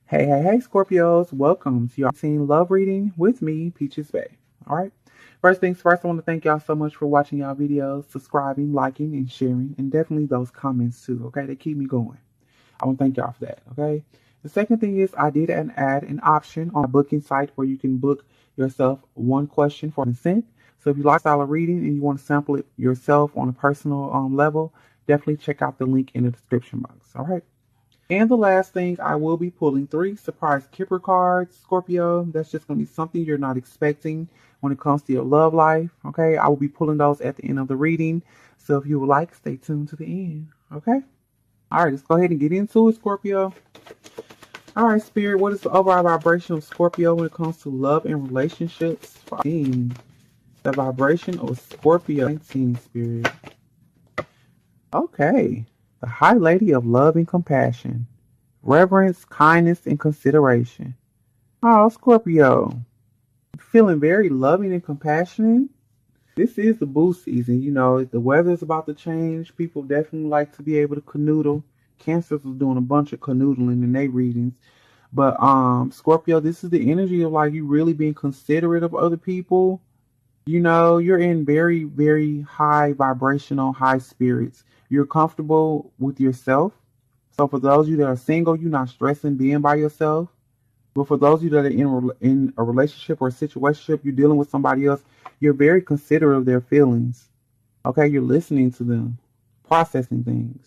Hey, Scorpios. Welcome to your Teen Love Reading with me, Peaches Bay. All right. First things first, I want to thank y'all so much for watching y'all videos, subscribing, liking, and sharing, and definitely those comments too, okay? They keep me going. I want to thank y'all for that, okay? The second thing is I did add an option on a booking site where you can book yourself one question for consent. So if you like style of reading and you want to sample it yourself on a personal level, definitely check out the link in the description box, all right? And the last thing, I will be pulling 3 surprise Kipper cards, Scorpio. That's just going to be something you're not expecting when it comes to your love life, okay? I will be pulling those at the end of the reading. So if you would like, stay tuned to the end, okay? All right, let's go ahead and get into it, Scorpio. All right, Spirit, what is the overall vibration of Scorpio when it comes to love and relationships? The vibration of Scorpio 19, Spirit. Okay. The High Lady of Love and Compassion. Reverence, kindness, and consideration. Oh, Scorpio. Feeling very loving and compassionate. This is the boo season. You know, the weather's about to change. People definitely like to be able to canoodle. Cancers is doing a bunch of canoodling in their readings. But Scorpio, this is the energy of like you really being considerate of other people. You know, you're in very, very high vibrational, high spirits. You're comfortable with yourself. So for those of you that are single, you're not stressing being by yourself. But for those of you that are in a relationship or a situationship, you're dealing with somebody else, you're very considerate of their feelings. Okay, you're listening to them, processing things,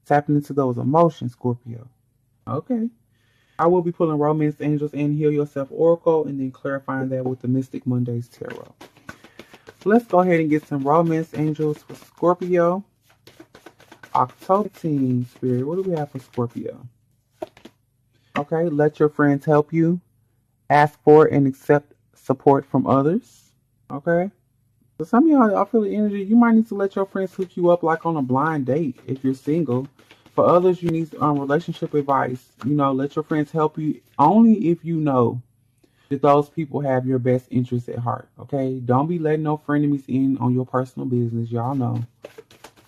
tapping into those emotions, Scorpio. Okay. I will be pulling Romance Angels and Heal Yourself Oracle and then clarifying that with the Mystic Mondays Tarot. So let's go ahead and get some Romance Angels for Scorpio. October 18, Spirit. What do we have for Scorpio? Okay, let your friends help you. Ask for and accept support from others. Okay. So some of y'all, I feel the energy. You might need to let your friends hook you up like on a blind date if you're single. For others, you need relationship advice. You know, let your friends help you only if you know that those people have your best interests at heart. Okay. Don't be letting no frenemies in on your personal business. Y'all know.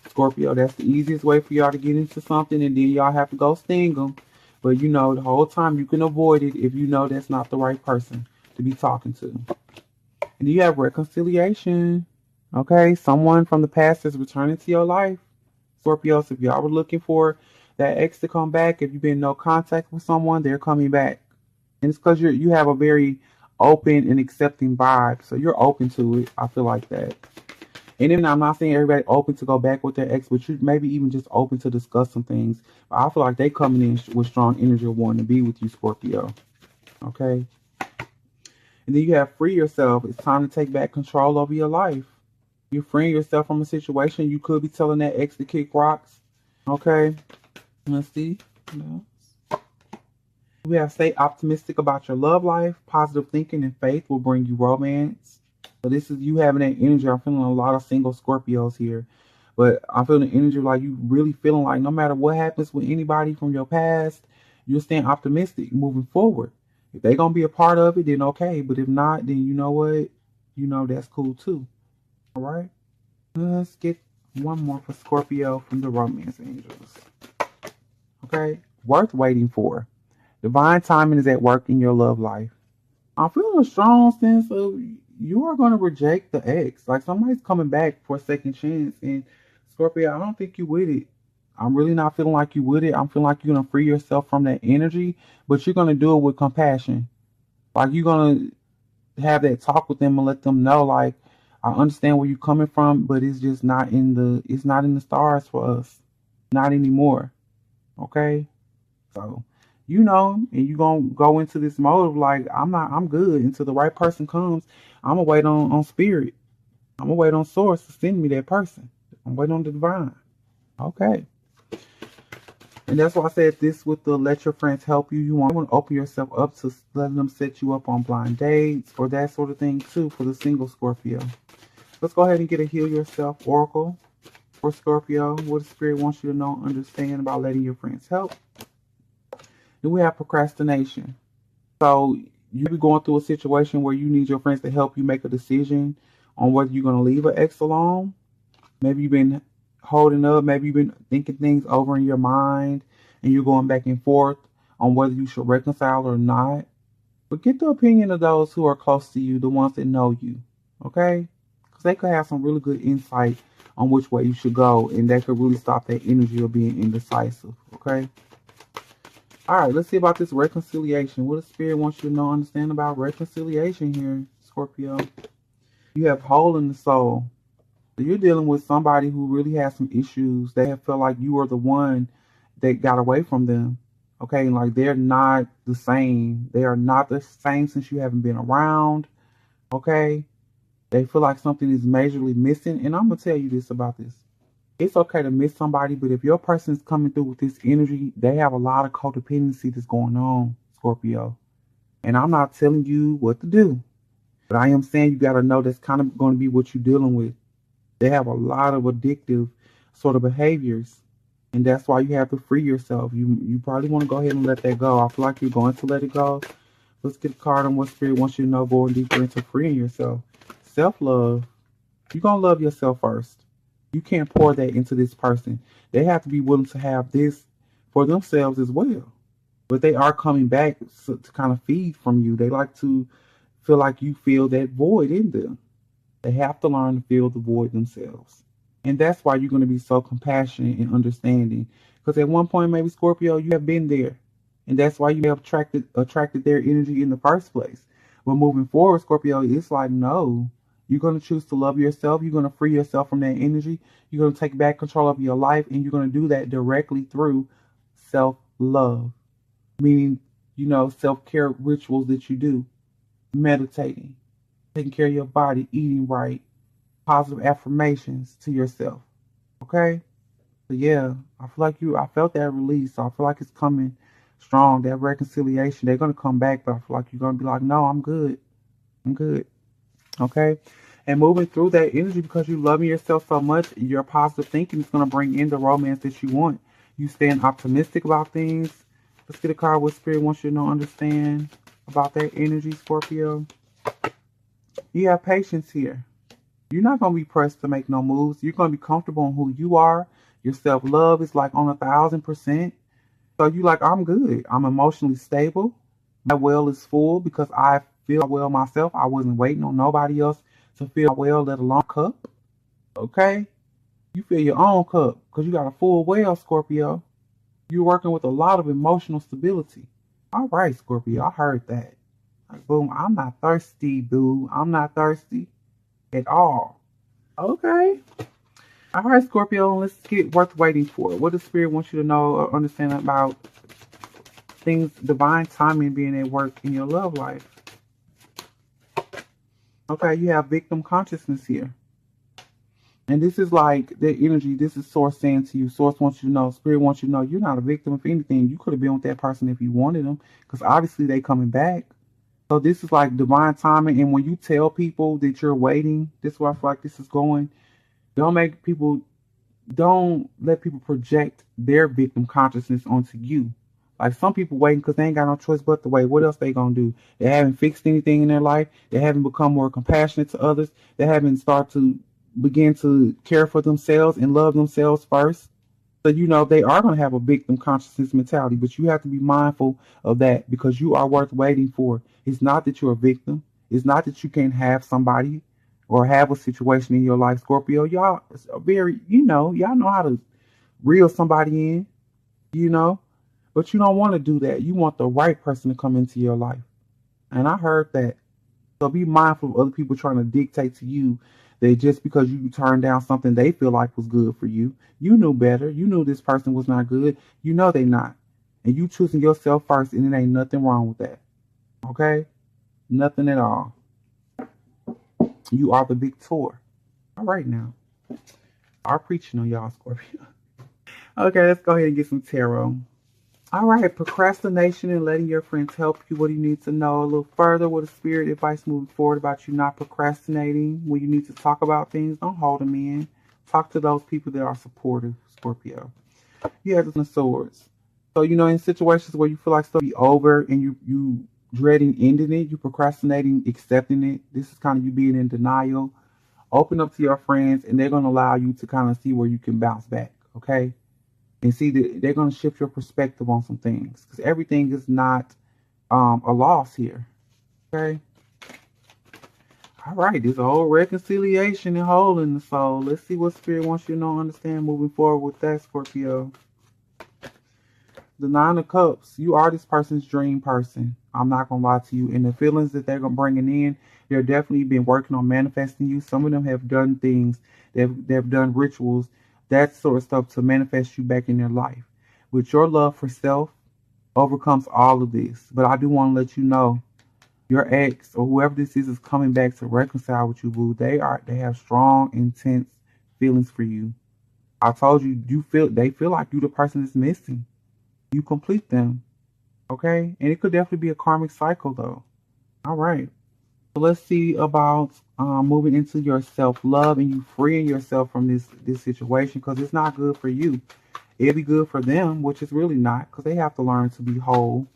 Scorpio, that's the easiest way for y'all to get into something, and then y'all have to go sting them. But you know, the whole time you can avoid it if you know that's not the right person to be talking to. And you have reconciliation. Okay, someone from the past is returning to your life. Scorpio, so if y'all were looking for that ex to come back, if you've been in no contact with someone, they're coming back. And it's because you have a very open and accepting vibe. So you're open to it. I feel like that. And then I'm not saying everybody open to go back with their ex, but you maybe even just open to discuss some things. But I feel like they coming in with strong energy of wanting to be with you, Scorpio. Okay? And then you have free yourself. It's time to take back control over your life. You're freeing yourself from a situation. You could be telling that ex to kick rocks. Okay? Let's see. No. We have stay optimistic about your love life. Positive thinking and faith will bring you romance. So this is you having that energy. I'm feeling a lot of single Scorpios here. But I'm feeling the energy like you really feeling like no matter what happens with anybody from your past, you're staying optimistic moving forward. If they're going to be a part of it, then okay. But if not, then you know what? You know that's cool too. All right? Let's get one more for Scorpio from the Romance Angels. Okay? Worth waiting for. Divine timing is at work in your love life. I'm feeling a strong sense of you are going to reject the ex. Like somebody's coming back for a second chance. And Scorpio, I don't think you with it. I'm really not feeling like you with it. I'm feeling like you're going to free yourself from that energy, but you're going to do it with compassion. Like you're going to have that talk with them and let them know, like, I understand where you're coming from, but it's just it's not in the stars for us. Not anymore. Okay? So you know, and you're going to go into this mode of like, I'm good until the right person comes. I'm going to wait on spirit. I'm going to wait on source to send me that person. I'm waiting on the divine. Okay. And that's why I said this with the let your friends help you. You want to open yourself up to letting them set you up on blind dates or that sort of thing too for the single Scorpio. Let's go ahead and get a Heal Yourself Oracle for Scorpio. What the spirit wants you to know and understand about letting your friends help. Then we have procrastination. So you be going through a situation where you need your friends to help you make a decision on whether you're going to leave an ex alone. Maybe you've been holding up. Maybe you've been thinking things over in your mind and you're going back and forth on whether you should reconcile or not. But get the opinion of those who are close to you, the ones that know you, okay? Because they could have some really good insight on which way you should go, and that could really stop that energy of being indecisive, okay? All right, let's see about this reconciliation. What the Spirit wants you to know, understand about reconciliation here, Scorpio. You have hole in the soul. So you're dealing with somebody who really has some issues. They have felt like you are the one that got away from them. Okay, like they're not the same. They are not the same since you haven't been around. Okay, they feel like something is majorly missing. And I'm gonna tell you this about this. It's okay to miss somebody, but if your person is coming through with this energy, they have a lot of codependency that's going on, Scorpio. And I'm not telling you what to do, but I am saying you got to know that's kind of going to be what you're dealing with. They have a lot of addictive sort of behaviors, and that's why you have to free yourself. You probably want to go ahead and let that go. I feel like you're going to let it go. Let's get a card on what Spirit wants you to know, going deeper into freeing yourself. Self-love. You're going to love yourself first. You can't pour that into this person. They have to be willing to have this for themselves as well. But they are coming back to kind of feed from you. They like to feel like you feel that void in them. They have to learn to fill the void themselves. And that's why you're going to be so compassionate and understanding. Because at one point, maybe Scorpio, you have been there. And that's why you have attracted their energy in the first place. But moving forward, Scorpio, it's like, no. You're going to choose to love yourself. You're going to free yourself from that energy. You're going to take back control of your life. And you're going to do that directly through self-love. Meaning, self-care rituals that you do. Meditating. Taking care of your body. Eating right. Positive affirmations to yourself. Okay? So yeah, I felt that release. So I feel like it's coming strong. That reconciliation. They're going to come back. But I feel like you're going to be like, no, I'm good. I'm good. Okay? And moving through that energy because you love yourself so much, your positive thinking is going to bring in the romance that you want. You stand optimistic about things. Let's get a card what Spirit wants you to know, understand about that energy, Scorpio. You have patience here. You're not going to be pressed to make no moves. You're going to be comfortable in who you are. Your self-love is like on 1,000%. So you like, I'm good. I'm emotionally stable. My well is full because I feel well myself. I wasn't waiting on nobody else to feel well, let alone cup. Okay? You fill your own cup because you got a full well, Scorpio. You're working with a lot of emotional stability. All right, Scorpio, I heard that. Like, boom, I'm not thirsty, boo. I'm not thirsty at all. Okay. All right, Scorpio, let's get worth waiting for. What does Spirit want you to know or understand about things, divine timing being at work in your love life? Okay, you have victim consciousness here. And this is like the energy, this is Source saying to you, Source wants you to know, Spirit wants you to know you're not a victim of anything. You could have been with that person if you wanted them, because obviously they coming back. So this is like divine timing. And when you tell people that you're waiting, this is where I feel like this is going. Don't let people project their victim consciousness onto you. Like some people waiting because they ain't got no choice but to wait. What else they gonna do? They haven't fixed anything in their life. They haven't become more compassionate to others. They haven't started to begin to care for themselves and love themselves first. So they are gonna have a victim consciousness mentality, but you have to be mindful of that because you are worth waiting for. It's not that you're a victim. It's not that you can't have somebody or have a situation in your life, Scorpio. Y'all are very, y'all know how to reel somebody in, but you don't want to do that. You want the right person to come into your life. And I heard that. So be mindful of other people trying to dictate to you that just because you turned down something they feel like was good for you, you knew better. You knew this person was not good. You know they not. And you choosing yourself first, and it ain't nothing wrong with that. Okay? Nothing at all. You are the victor. All right now. I'm preaching on y'all, Scorpio. Okay, let's go ahead and get some tarot. All right, procrastination and letting your friends help you. What do you need to know a little further? What is Spirit advice moving forward about you not procrastinating? When you need to talk about things, don't hold them in. Talk to those people that are supportive, Scorpio. You have the Swords. So, in situations where you feel like stuff be over and you dreading ending it, you procrastinating, accepting it. This is kind of you being in denial. Open up to your friends and they're going to allow you to kind of see where you can bounce back, okay? And see that they're going to shift your perspective on some things, because everything is not a loss here. Okay. All right. This whole reconciliation and holding the soul. Let's see what spirit wants you to know, understand moving forward with that, Scorpio. The Nine of Cups. You are this person's dream person. I'm not gonna lie to you. And the feelings that they're gonna bringing in, they're definitely been working on manifesting you. Some of them have done things. They've done rituals, that sort of stuff, to manifest you back in their life. With your love for self overcomes all of this. But I do want to let you know, your ex or whoever this is coming back to reconcile with you, boo. They have strong, intense feelings for you. I told you, they feel like you the person that's missing. You complete them. Okay? And it could definitely be a karmic cycle though. All right. So let's see about moving into your self-love and you freeing yourself from this situation, because it's not good for you. It'd be good for them, which is really not, because they have to learn to be whole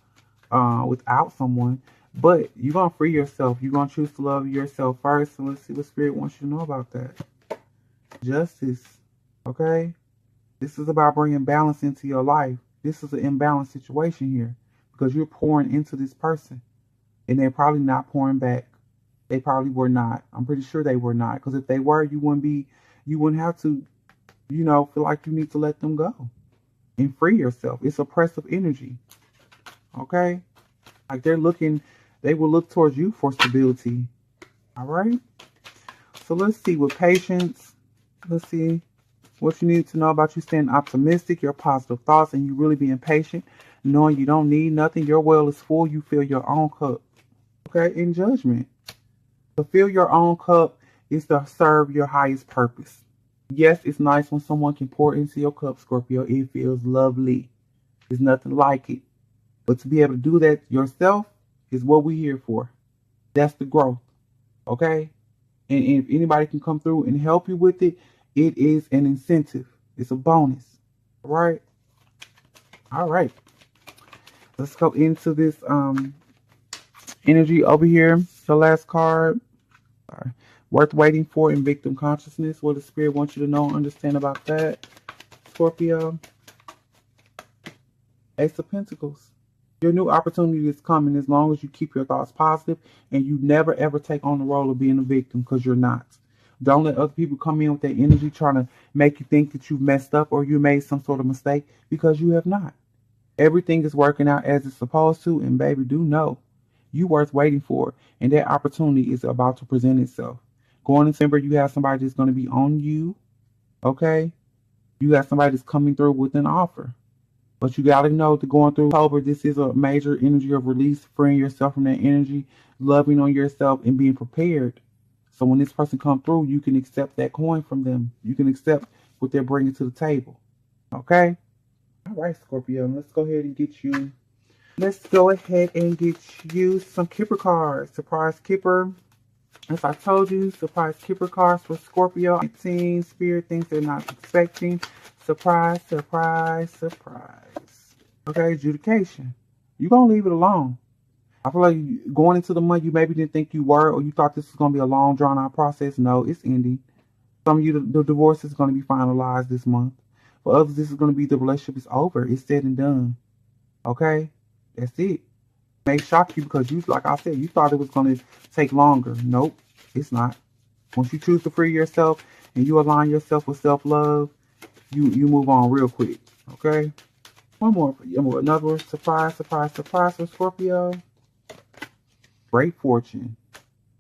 without someone. But you're going to free yourself. You're going to choose to love yourself first. So let's see what Spirit wants you to know about that. Justice. Okay? This is about bringing balance into your life. This is an imbalanced situation here, because you're pouring into this person and they're probably not pouring back. They probably were not. I'm pretty sure they were not, because if they were, you wouldn't have to, feel like you need to let them go and free yourself. It's oppressive energy. Okay? Like they will look towards you for stability. All right? So let's see, with patience, let's see what you need to know about you staying optimistic, your positive thoughts, and you really being patient, knowing you don't need nothing. Your well is full. You fill your own cup. Okay? In judgment. To fill your own cup is to serve your highest purpose. Yes, it's nice when someone can pour into your cup, Scorpio. It feels lovely. There's nothing like it. But to be able to do that yourself is what we're here for. That's the growth. Okay? And if anybody can come through and help you with it, it is an incentive. It's a bonus. All right? All right. Let's go into this energy over here. The last card. Worth waiting for in victim consciousness. What the Spirit wants you to know and understand about that, Scorpio. Ace of Pentacles. Your new opportunity is coming as long as you keep your thoughts positive and you never ever take on the role of being a victim, because you're not. Don't let other people come in with their energy trying to make you think that you've messed up or you made some sort of mistake, because you have not. Everything is working out as it's supposed to, and baby, do know you worth waiting for, and that opportunity is about to present itself. Going in December, you have somebody that's going to be on you, okay? You got somebody that's coming through with an offer. But you got to know that going through October, this is a major energy of release, freeing yourself from that energy, loving on yourself, and being prepared. So when this person comes through, you can accept that coin from them. You can accept what they're bringing to the table, okay? All right, Scorpio, let's go ahead and get you. Let's go ahead and get you some Kipper cards. Surprise Kipper. As I told you, surprise Kipper cards for Scorpio. 19 spirit things they're not expecting. Surprise, surprise, surprise. Okay, adjudication. You're going to leave it alone. I feel like going into the month, you maybe didn't think you were, or you thought this was going to be a long, drawn-out process. No, it's ending. Some of you, the divorce is going to be finalized this month. For others, this is going to be the relationship is over. It's said and done. Okay? That's it. May shock you because you, like I said, you thought it was going to take longer. Nope, it's not. Once you choose to free yourself and you align yourself with self-love, you move on real quick. Okay? One more for you. Another surprise, surprise, surprise for Scorpio. Great fortune.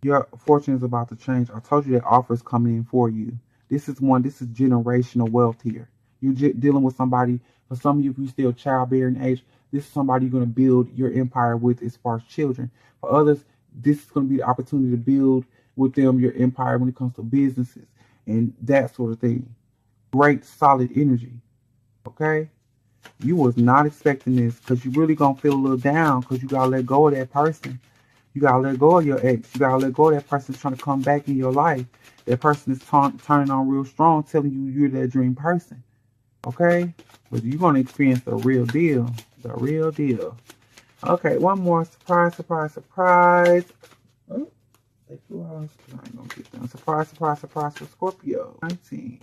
Your fortune is about to change. I told you that offer is coming in for you. This is generational wealth here. You're dealing with somebody, for some of you, if you're still childbearing age, this is somebody you're going to build your empire with as far as children. For others, this is going to be the opportunity to build with them your empire when it comes to businesses and that sort of thing. Great, solid energy. Okay? You was not expecting this, because you're really going to feel a little down because you got to let go of that person. You got to let go of your ex. You got to let go of that person that's trying to come back in your life. That person is turning on real strong, telling you you're that dream person. Okay? But you're going to experience the real deal. The real deal. Okay, one more. Surprise, surprise, surprise. Oh, they flew out. I ain't going to get them. Surprise, surprise, surprise for Scorpio. 19.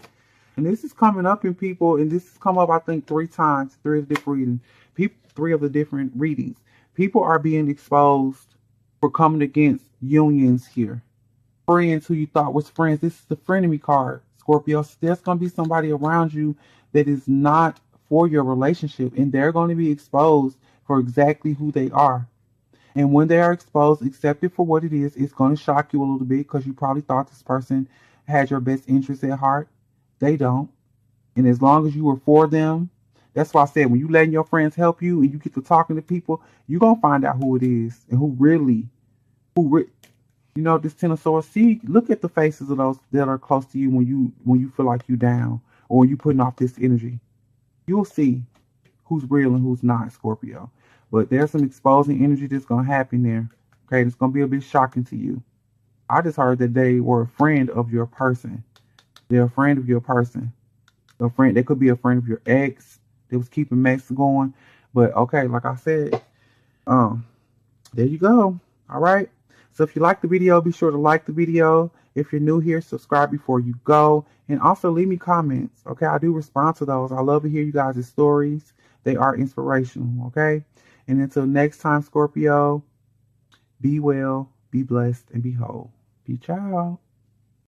And this is coming up in people, and this has come up, I think, three times, three of the different readings. People are being exposed for coming against unions here. Friends who you thought was friends. This is the frenemy card, Scorpio. So there's going to be somebody around you that is not for your relationship, and they're going to be exposed for exactly who they are. And when they are exposed, accept it for what it is. It's going to shock you a little bit because you probably thought this person had your best interest at heart. They don't. And as long as you were for them, that's why I said when you letting your friends help you and you get to talking to people, you're going to find out who it is and you know, this Ten of Swords. See, look at the faces of those that are close to you when you feel like you down or when you putting off this energy. You'll see who's real and who's not, Scorpio. But there's some exposing energy that's gonna happen there. Okay, it's gonna be a bit shocking to you. I just heard that they were a friend of your person. They're a friend of your person. A friend. They could be a friend of your ex that was keeping mess going. But okay, like I said, um, there you go. All right. So if you like the video, be sure to like the video. If you're new here, subscribe before you go. And also leave me comments. Okay, I do respond to those. I love to hear you guys' stories. They are inspirational. Okay. And until next time, Scorpio, be well, be blessed, and be whole. Peace out.